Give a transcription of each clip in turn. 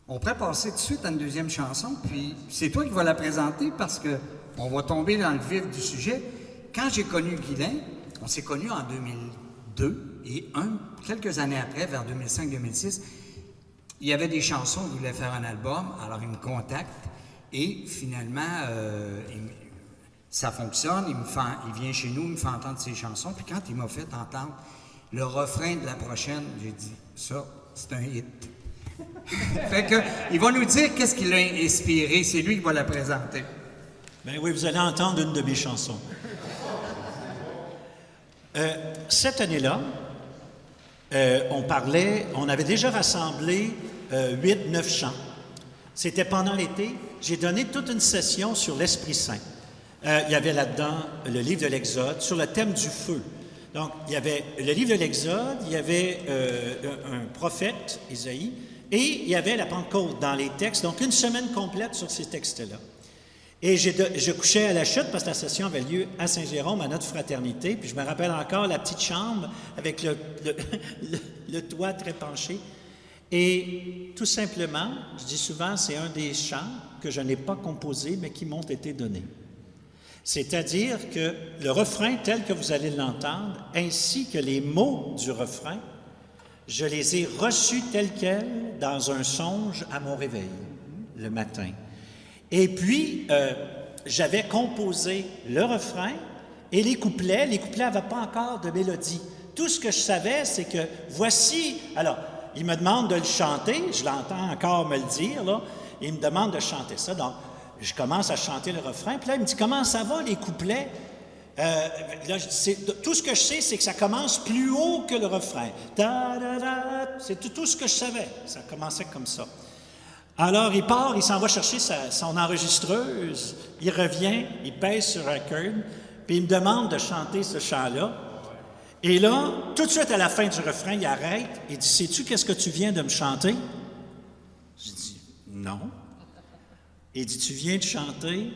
On pourrait passer tout de suite à une deuxième chanson, puis c'est toi qui vas la présenter parce que on va tomber dans le vif du sujet. Quand j'ai connu Guylain, on s'est connus en 2002 et quelques années après, vers 2005-2006, il y avait des chansons, il voulait faire un album, alors il me contacte et finalement, ça fonctionne, il vient chez nous, il me fait entendre ses chansons, puis quand il m'a fait entendre le refrain de la prochaine, j'ai dit, ça, c'est un hit. Fait que, il va nous dire qu'est-ce qui l'a inspiré, c'est lui qui va la présenter. Ben oui, vous allez entendre une de mes chansons. Cette année-là, on avait déjà rassemblé 8-9 chants. C'était pendant l'été. J'ai donné toute une session sur l'Esprit Saint. Il y avait là-dedans le livre de l'Exode sur le thème du feu. Donc, il y avait le livre de l'Exode, il y avait un prophète, Isaïe, et il y avait la Pentecôte dans les textes. Donc, une semaine complète sur ces textes-là. Et je couchais à la chute parce que la session avait lieu à Saint-Jérôme, à notre fraternité. Puis je me rappelle encore la petite chambre avec le toit très penché. Et tout simplement, je dis souvent, c'est un des chants que je n'ai pas composé, mais qui m'ont été donnés. C'est-à-dire que le refrain tel que vous allez l'entendre, ainsi que les mots du refrain, je les ai reçus tels quels dans un songe à mon réveil, le matin. Et puis, j'avais composé le refrain et les couplets. Les couplets n'avaient pas encore de mélodie. Tout ce que je savais, c'est que voici... Alors, il me demande de le chanter. Je l'entends encore me le dire, là. Il me demande de chanter ça. Donc, je commence à chanter le refrain. Puis là, il me dit, comment ça va, les couplets? Là, tout ce que je sais, c'est que ça commence plus haut que le refrain. C'est tout ce que je savais. Ça commençait comme ça. Alors, il part, il s'en va chercher son enregistreuse, il revient, il pèse sur record, puis il me demande de chanter ce chant-là. Et là, tout de suite à la fin du refrain, il arrête, il dit, « Sais-tu qu'est-ce que tu viens de me chanter? » Je dis, « Non. » Il dit, « Tu viens de chanter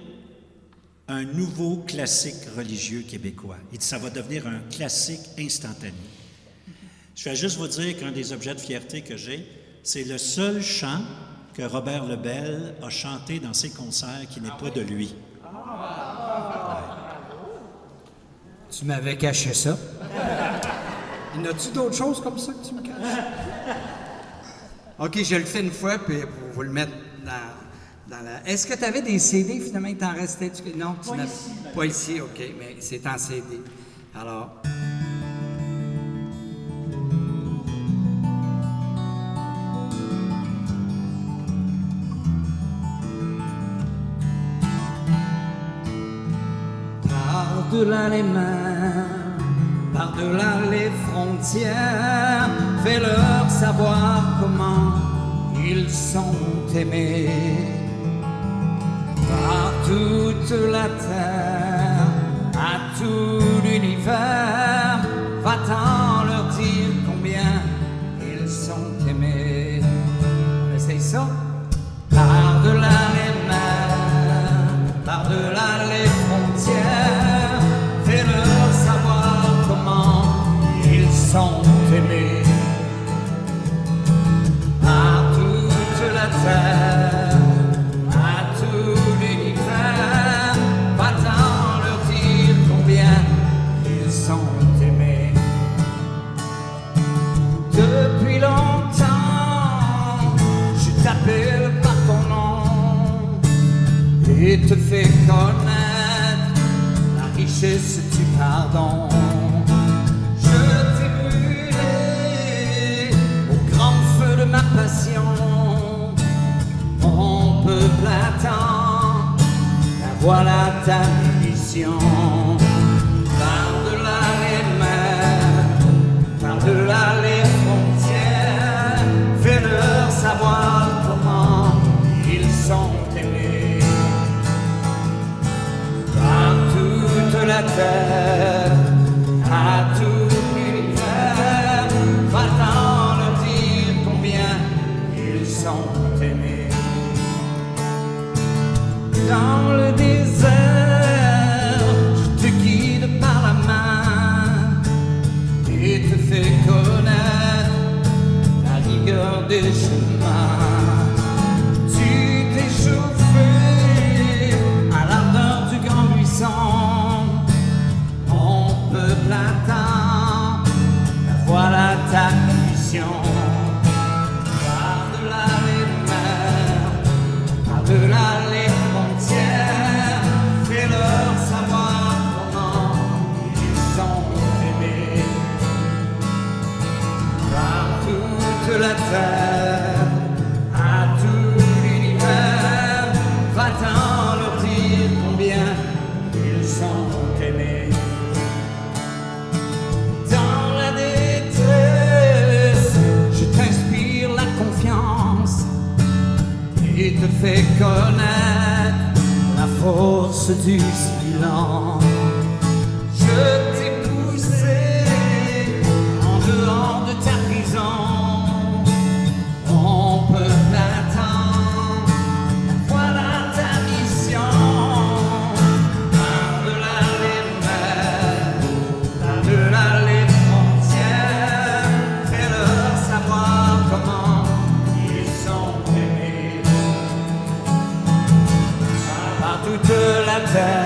un nouveau classique religieux québécois. » Il dit, « Ça va devenir un classique instantané. » Je vais juste vous dire qu'un des objets de fierté que j'ai, c'est le seul chant que Robert Lebel a chanté dans ses concerts qui n'est pas de lui. Tu m'avais caché ça. Y en a-tu d'autres choses comme ça que tu me caches? OK, je le fais une fois, puis pour vous le mettre dans la... Est-ce que tu avais des CD, finalement, il t'en restait? Non, tu n'as pas ici, OK, mais c'est en CD. Alors... Par-delà les mains, par-delà les frontières, fais-leur savoir comment ils sont aimés. Par toute la terre, à tout l'univers, va-t'en leur dire combien ils sont aimés. On essaye ça? Par-delà les mers, par-delà les frontières, fais-leur savoir comment ils sont aimés. À toute la terre, à tout l'univers, va-t'en leur dire combien ils sont aimés. Depuis longtemps, je t'appelle par ton nom et te fais connaître la richesse du pardon. Je t'ai brûlé au grand feu de ma passion. Mon peuple attend, voilà ta mission. Par-delà les mers, par-delà les frontières, fais-leur savoir comment ils sont aimés. Par toute la terre, à tout l'univers, va-t'en leur dire combien ils sont aimés. Dans le désert, je te guide par la main et te fais connaître la rigueur des chemins. qui te fait connaître la force du silence. Je t'ai poussé en dehors de ta prison. On peut l'attendre, voilà ta mission. Par-delà les mers, par-delà les frontières, fais-leur savoir comment ils sont aimés. Par toute la terre.